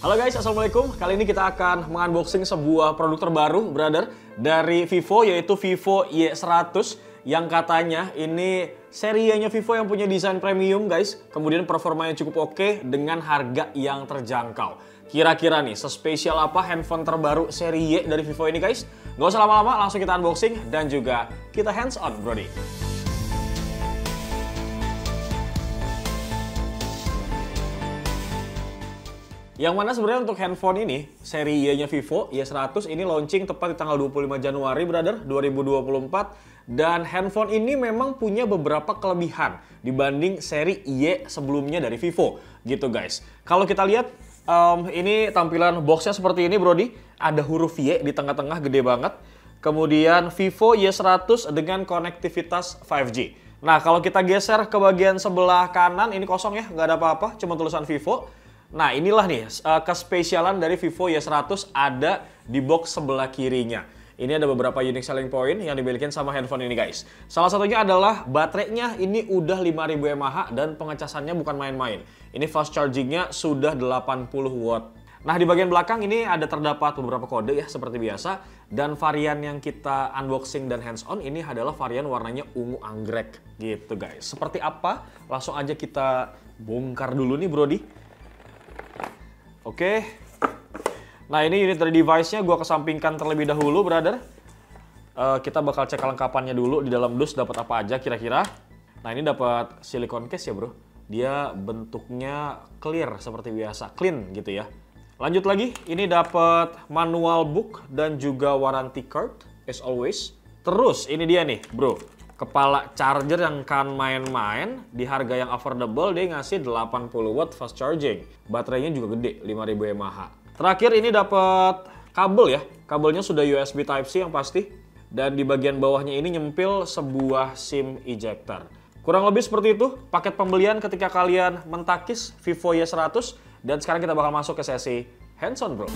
Halo guys, assalamualaikum. Kali ini kita akan mengunboxing sebuah produk terbaru, brother, dari Vivo, yaitu Vivo Y100 yang katanya ini serinya Vivo yang punya desain premium, guys. Kemudian performanya cukup oke dengan harga yang terjangkau. Kira-kira nih, sespesial apa handphone terbaru seri Y dari Vivo ini, guys? Gak usah lama-lama, langsung kita unboxing dan juga kita hands on, brody. Yang mana sebenarnya untuk handphone ini, seri Y-nya Vivo, Y100 ini launching tepat di tanggal 25 Januari, brother, 2024. Dan handphone ini memang punya beberapa kelebihan dibanding seri Y sebelumnya dari Vivo, gitu guys. Kalau kita lihat, ini tampilan boxnya seperti ini, brody. Ada huruf Y di tengah-tengah, gede banget. Kemudian Vivo Y100 dengan konektivitas 5G. Nah, kalau kita geser ke bagian sebelah kanan, ini kosong ya, nggak ada apa-apa, cuma tulisan Vivo. Nah, inilah nih kespesialan dari Vivo Y100 ada di box sebelah kirinya. Ini ada beberapa unique selling point yang dimiliki sama handphone ini, guys. Salah satunya adalah baterainya ini udah 5000 mAh dan pengecasannya bukan main-main. Ini fast chargingnya sudah 80 watt. Nah, di bagian belakang ini ada terdapat beberapa kode ya, seperti biasa. Dan varian yang kita unboxing dan hands-on ini adalah varian warnanya ungu anggrek gitu, guys. Seperti apa? Langsung aja kita bongkar dulu nih, brody. Oke, nah ini unit dari device-nya gue kesampingkan terlebih dahulu, brother. Kita bakal cek kelengkapannya dulu di dalam dus dapat apa aja kira-kira. Nah, ini dapat silicone case ya, bro. Dia bentuknya clear seperti biasa, clean gitu ya. Lanjut lagi, ini dapat manual book dan juga warranty card as always. Terus ini dia nih, bro. Kepala charger yang kan main-main, di harga yang affordable dia ngasih 80 watt fast charging. Baterainya juga gede, 5000 mAh. Terakhir ini dapat kabel ya. Kabelnya sudah USB Type-C yang pasti. Dan di bagian bawahnya ini nyempil sebuah SIM ejector. Kurang lebih seperti itu paket pembelian ketika kalian mentakis Vivo Y100. Dan sekarang kita bakal masuk ke sesi hands-on, bro.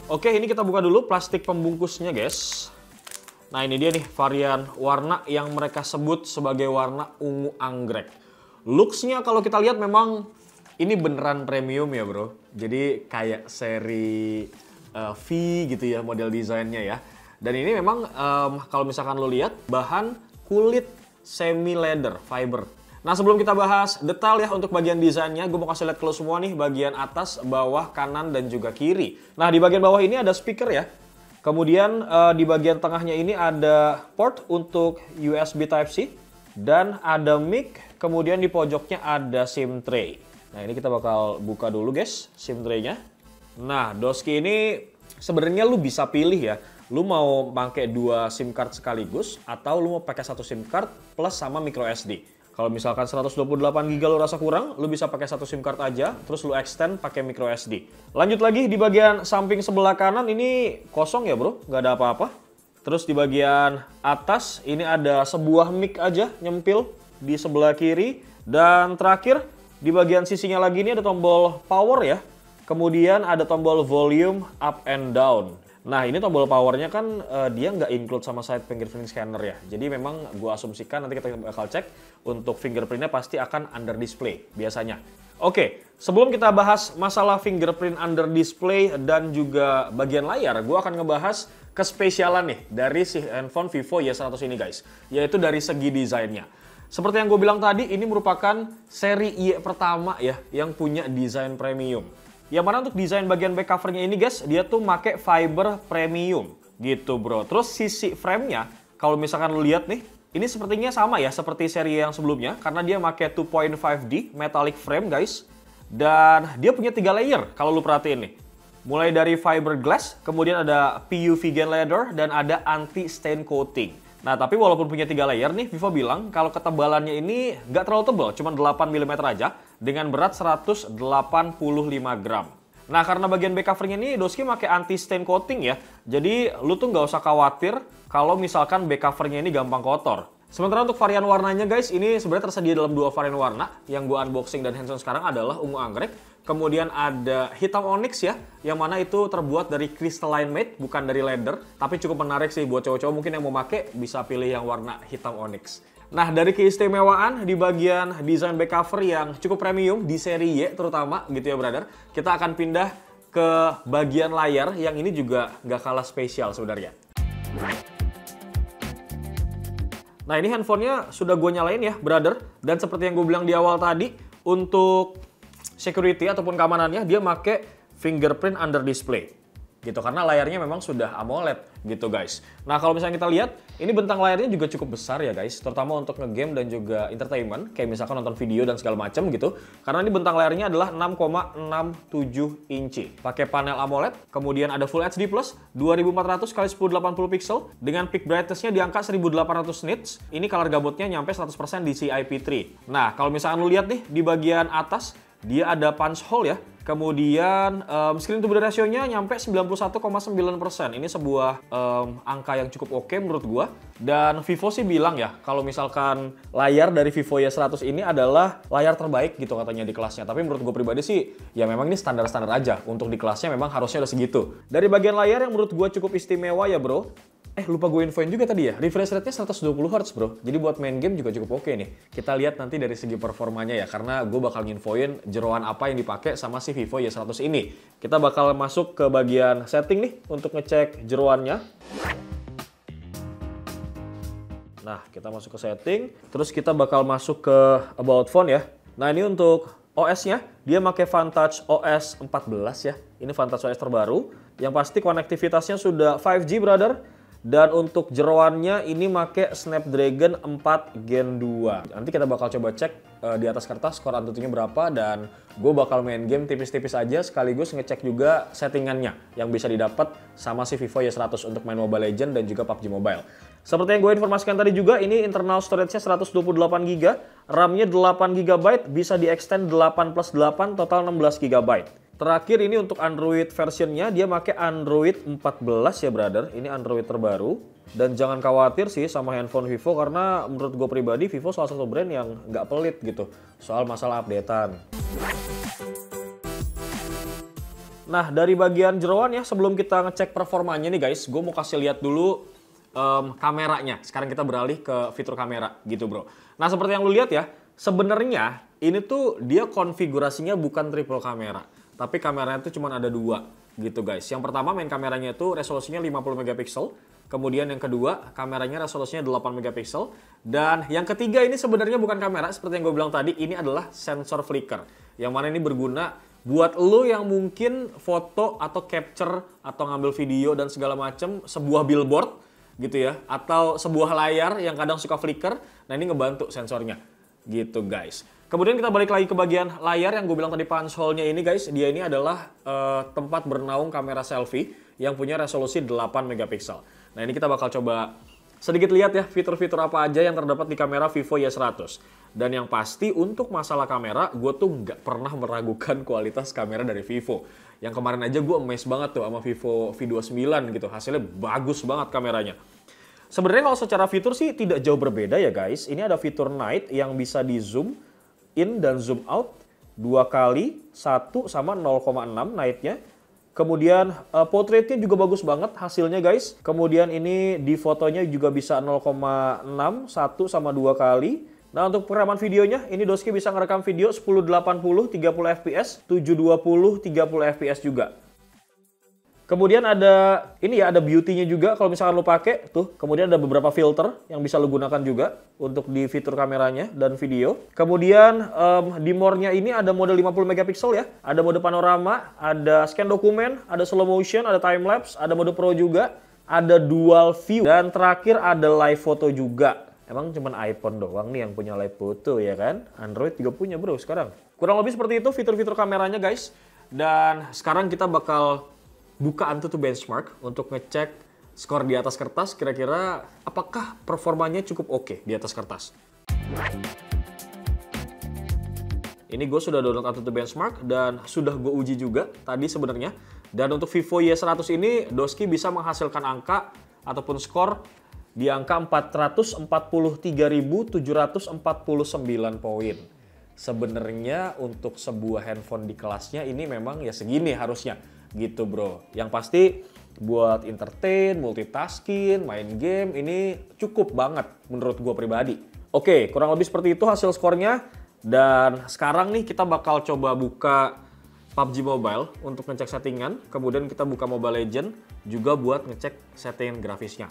Oke, ini kita buka dulu plastik pembungkusnya, guys. Nah, ini dia nih varian warna yang mereka sebut sebagai warna ungu anggrek. Looks-nya kalau kita lihat memang ini beneran premium ya, bro. Jadi kayak seri V gitu ya model desainnya ya. Dan ini memang kalau misalkan lo lihat bahan kulit semi leather fiber. Nah, sebelum kita bahas detail ya untuk bagian desainnya, gue mau kasih lihat ke lo semua nih bagian atas, bawah, kanan, dan juga kiri. Nah, di bagian bawah ini ada speaker ya. Kemudian di bagian tengahnya ini ada port untuk USB Type-C dan ada mic, kemudian di pojoknya ada SIM tray. Nah, ini kita bakal buka dulu, guys, SIM tray-nya. Nah, doski ini sebenarnya lu bisa pilih ya. Lu mau pakai 2 SIM card sekaligus atau lu mau pakai 1 SIM card plus sama micro SD. Kalau misalkan 128 GB lu rasa kurang, lu bisa pakai 1 SIM card aja, terus lu extend pakai micro SD. Lanjut lagi di bagian samping sebelah kanan ini kosong ya, bro, nggak ada apa-apa. Terus di bagian atas ini ada sebuah mic aja nyempil di sebelah kiri. Dan terakhir di bagian sisinya lagi ini ada tombol power ya. Kemudian ada tombol volume up and down. Nah, ini tombol powernya kan dia nggak include sama side fingerprint scanner ya. Jadi memang gue asumsikan nanti kita bakal cek untuk fingerprintnya pasti akan under display biasanya. Oke, sebelum kita bahas masalah fingerprint under display dan juga bagian layar, gue akan ngebahas kespesialan nih dari si handphone Vivo Y100 ini, guys. Yaitu dari segi desainnya. Seperti yang gue bilang tadi, ini merupakan seri Y pertama ya yang punya desain premium. Yang mana untuk desain bagian back covernya ini, guys, dia tuh make fiber premium gitu, bro. Terus sisi framenya, kalau misalkan lu lihat nih, ini sepertinya sama ya seperti seri yang sebelumnya karena dia make 2.5D metallic frame, guys. Dan dia punya 3 layer kalau lu perhatiin nih. Mulai dari fiberglass, kemudian ada PU vegan leather dan ada anti stain coating. Nah, tapi walaupun punya 3 layer nih, Vivo bilang kalau ketebalannya ini nggak terlalu tebal, cuma 8 mm aja, dengan berat 185 gram. Nah, karena bagian back covernya ini Doski pakai anti stain coating ya, jadi lu tuh nggak usah khawatir kalau misalkan back covernya ini gampang kotor. Sementara untuk varian warnanya, guys, ini sebenarnya tersedia dalam 2 varian warna. Yang gua unboxing dan hands-on sekarang adalah ungu anggrek. Kemudian ada hitam onyx ya, yang mana itu terbuat dari crystalline matte, bukan dari leather. Tapi cukup menarik sih buat cowok-cowok mungkin yang mau pakai bisa pilih yang warna hitam onyx. Nah, dari keistimewaan di bagian desain back cover yang cukup premium di seri Y terutama gitu ya brother, kita akan pindah ke bagian layar yang ini juga nggak kalah spesial sebenarnya. Nah, ini handphonenya sudah gue nyalain ya brother, dan seperti yang gue bilang di awal tadi, untuk security ataupun keamanannya dia pakai fingerprint under display gitu, karena layarnya memang sudah AMOLED gitu guys. Nah, kalau misalnya kita lihat, ini bentang layarnya juga cukup besar ya guys, terutama untuk ngegame dan juga entertainment, kayak misalkan nonton video dan segala macam gitu. Karena ini bentang layarnya adalah 6,67 inci. Pakai panel AMOLED, kemudian ada Full HD+, 2400 x 1080 pixel, dengan peak brightness-nya di angka 1800 nits. Ini color gabutnya nyampe 100% DCI-P3. Nah, kalau misalkan lu lihat nih, di bagian atas, dia ada punch hole ya. Kemudian screen to body ratio-nya nyampe 91,9%. Ini sebuah angka yang cukup oke menurut gua. Dan Vivo sih bilang ya, kalau misalkan layar dari Vivo Y100 ini adalah layar terbaik gitu katanya di kelasnya. Tapi menurut gua pribadi sih, ya memang ini standar-standar aja. Untuk di kelasnya memang harusnya udah segitu. Dari bagian layar yang menurut gua cukup istimewa ya bro. Lupa gue infoin juga tadi ya, refresh rate-nya 120 Hz bro. Jadi buat main game juga cukup oke nih. Kita lihat nanti dari segi performanya ya, karena gue bakal nginfoin jeroan apa yang dipakai sama si Vivo Y100 ini. Kita bakal masuk ke bagian setting nih untuk ngecek jeroannya. Nah, kita masuk ke setting, terus kita bakal masuk ke about phone ya. Nah, ini untuk OS-nya, dia pakai Vantage OS 14 ya. Ini Vantage OS terbaru. Yang pasti konektivitasnya sudah 5G brother. Dan untuk jeroannya ini make Snapdragon 4 Gen 2. Nanti kita bakal coba cek di atas kertas skor Antutunya berapa, dan gue bakal main game tipis-tipis aja sekaligus ngecek juga settingannya yang bisa didapat sama si Vivo Y100 untuk main Mobile Legends dan juga PUBG Mobile. Seperti yang gue informasikan tadi juga, ini internal storage-nya 128GB, RAM-nya 8GB, bisa di-extend 8+8, total 16GB. Terakhir ini untuk Android versionnya, dia pakai Android 14 ya brother. Ini Android terbaru. Dan jangan khawatir sih sama handphone Vivo, karena menurut gue pribadi Vivo salah satu brand yang nggak pelit gitu soal masalah updatean. Nah, dari bagian jeroan ya, sebelum kita ngecek performanya nih guys, gue mau kasih lihat dulu kameranya. Sekarang kita beralih ke fitur kamera gitu bro. Nah, seperti yang lu lihat ya, sebenarnya ini tuh dia konfigurasinya bukan triple kamera, tapi kameranya itu cuma ada dua gitu guys. Yang pertama main kameranya itu resolusinya 50 megapiksel. Kemudian yang kedua kameranya resolusinya 8 megapiksel. Dan yang ketiga ini sebenarnya bukan kamera, seperti yang gue bilang tadi, ini adalah sensor flicker. Yang mana ini berguna buat lo yang mungkin foto atau capture atau ngambil video dan segala macam sebuah billboard gitu ya, atau sebuah layar yang kadang suka flicker. Nah, ini ngebantu sensornya gitu guys. Kemudian kita balik lagi ke bagian layar yang gue bilang tadi punch hole-nya ini guys. Dia ini adalah tempat bernaung kamera selfie yang punya resolusi 8 megapiksel. Nah, ini kita bakal coba sedikit lihat ya fitur-fitur apa aja yang terdapat di kamera Vivo Y100. Dan yang pasti untuk masalah kamera, gue tuh nggak pernah meragukan kualitas kamera dari Vivo. Yang kemarin aja gue amazed banget tuh sama Vivo V29 gitu. Hasilnya bagus banget kameranya. Sebenarnya kalau secara fitur sih tidak jauh berbeda ya guys. Ini ada fitur night yang bisa di zoom in dan zoom out 2 kali, 1 sama 0,6 nightnya. Kemudian portraitnya juga bagus banget hasilnya guys. Kemudian ini di fotonya juga bisa 0,6, 1 sama 2 kali. Nah, untuk perekaman videonya, ini Doski bisa ngerekam video 1080 30 fps, 720 30 fps juga. Kemudian ada ini ya, ada beauty-nya juga kalau misalkan lo pakai tuh. Kemudian ada beberapa filter yang bisa lo gunakan juga untuk di fitur kameranya dan video. Kemudian di more-nya ini ada mode 50 megapiksel ya, ada mode panorama, ada scan dokumen, ada slow motion, ada time lapse, ada mode pro juga, ada dual view, dan terakhir ada live photo juga. Emang cuma iPhone doang nih yang punya live photo ya kan? Android juga punya bro sekarang. Kurang lebih seperti itu fitur-fitur kameranya guys. Dan sekarang kita bakal buka Antutu benchmark untuk ngecek skor di atas kertas, kira-kira apakah performanya cukup oke di atas kertas. Ini gue sudah download Antutu benchmark dan sudah gue uji juga tadi sebenarnya. Dan untuk Vivo Y100 ini, Doski bisa menghasilkan angka ataupun skor di angka 443.749 poin. Sebenarnya untuk sebuah handphone di kelasnya ini memang ya segini harusnya gitu bro. Yang pasti buat entertain, multitasking, main game ini cukup banget menurut gue pribadi. Oke, kurang lebih seperti itu hasil skornya. Dan sekarang nih kita bakal coba buka PUBG Mobile untuk ngecek settingan. Kemudian kita buka Mobile Legends juga buat ngecek settingan grafisnya.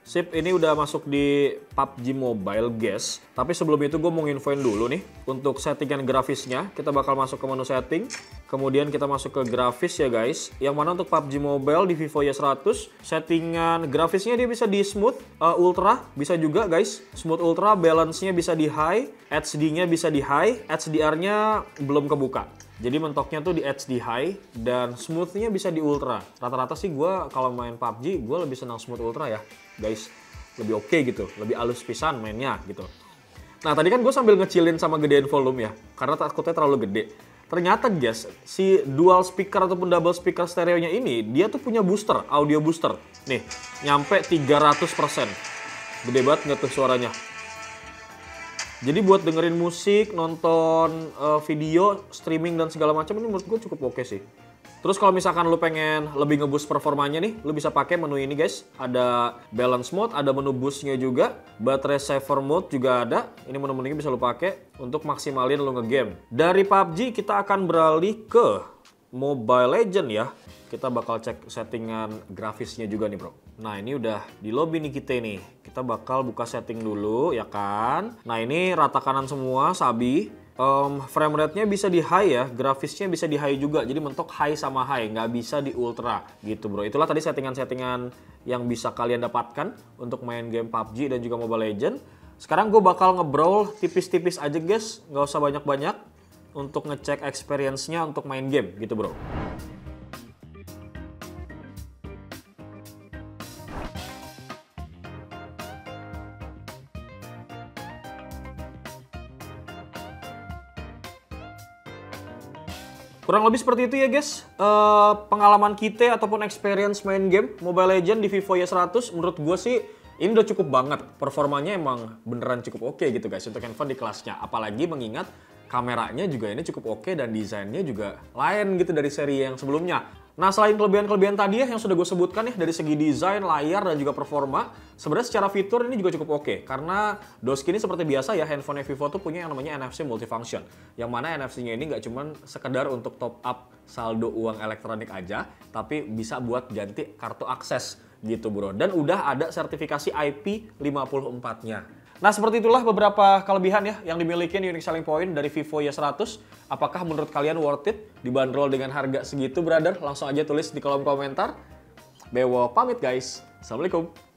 Sip, ini udah masuk di PUBG Mobile, guys. Tapi sebelum itu gue mau nginfoin dulu nih. Untuk settingan grafisnya, kita bakal masuk ke menu setting. Kemudian kita masuk ke grafis ya, guys. Yang mana untuk PUBG Mobile di Vivo Y100, settingan grafisnya dia bisa di smooth, ultra, bisa juga, guys. Smooth ultra, balance-nya bisa di high, HD-nya bisa di high, HDR-nya belum kebuka. Jadi mentoknya tuh di HD high dan smooth-nya bisa di ultra. Rata-rata sih gue kalau main PUBG, gue lebih senang smooth ultra ya, guys. Lebih oke gitu, lebih halus pisan mainnya gitu. Nah tadi kan gue sambil ngecilin sama gedein volume ya, karena takutnya terlalu gede. Ternyata guys, si dual speaker ataupun double speaker stereonya ini, dia tuh punya booster, audio booster. Nih, nyampe 300%. Gede banget nggak tuh suaranya? Jadi buat dengerin musik, nonton video, streaming dan segala macam ini menurut gue cukup oke sih. Terus kalau misalkan lu pengen lebih ngeboost performanya nih, lu bisa pakai menu ini guys. Ada balance mode, ada menu boostnya juga, baterai saver mode juga ada. Ini menu-menu bisa lu pakai untuk maksimalin lu ngegame. Dari PUBG kita akan beralih ke Mobile Legends ya. Kita bakal cek settingan grafisnya juga nih bro. Nah ini udah di lobby nih kita nih. Kita bakal buka setting dulu ya kan. Nah ini rata kanan semua, sabi. Frame rate-nya bisa di high ya, grafisnya bisa di high juga. Jadi mentok high sama high, nggak bisa di ultra gitu bro. Itulah tadi settingan-settingan yang bisa kalian dapatkan untuk main game PUBG dan juga Mobile Legends. Sekarang gue bakal ngebrawl tipis-tipis aja guys, nggak usah banyak-banyak. Untuk ngecek experience-nya untuk main game gitu bro. Kurang lebih seperti itu ya guys, pengalaman kita ataupun experience main game Mobile Legends di Vivo Y100 menurut gue sih ini udah cukup banget. Performanya emang beneran cukup oke gitu guys untuk handphone di kelasnya. Apalagi mengingat kameranya juga ini cukup oke dan desainnya juga lain gitu dari seri yang sebelumnya. Nah selain kelebihan-kelebihan tadi ya yang sudah gue sebutkan ya dari segi desain, layar dan juga performa, sebenarnya secara fitur ini juga cukup oke. Karena Doski ini seperti biasa ya handphone Vivo tuh punya yang namanya NFC multifunction. Yang mana NFC-nya ini nggak cuma sekedar untuk top up saldo uang elektronik aja, tapi bisa buat ganti kartu akses gitu bro. Dan udah ada sertifikasi IP54-nya. Nah seperti itulah beberapa kelebihan ya yang dimiliki unique selling point dari Vivo Y100. Apakah menurut kalian worth it dibanderol dengan harga segitu brother? Langsung aja tulis di kolom komentar. Bewo pamit guys. Assalamualaikum.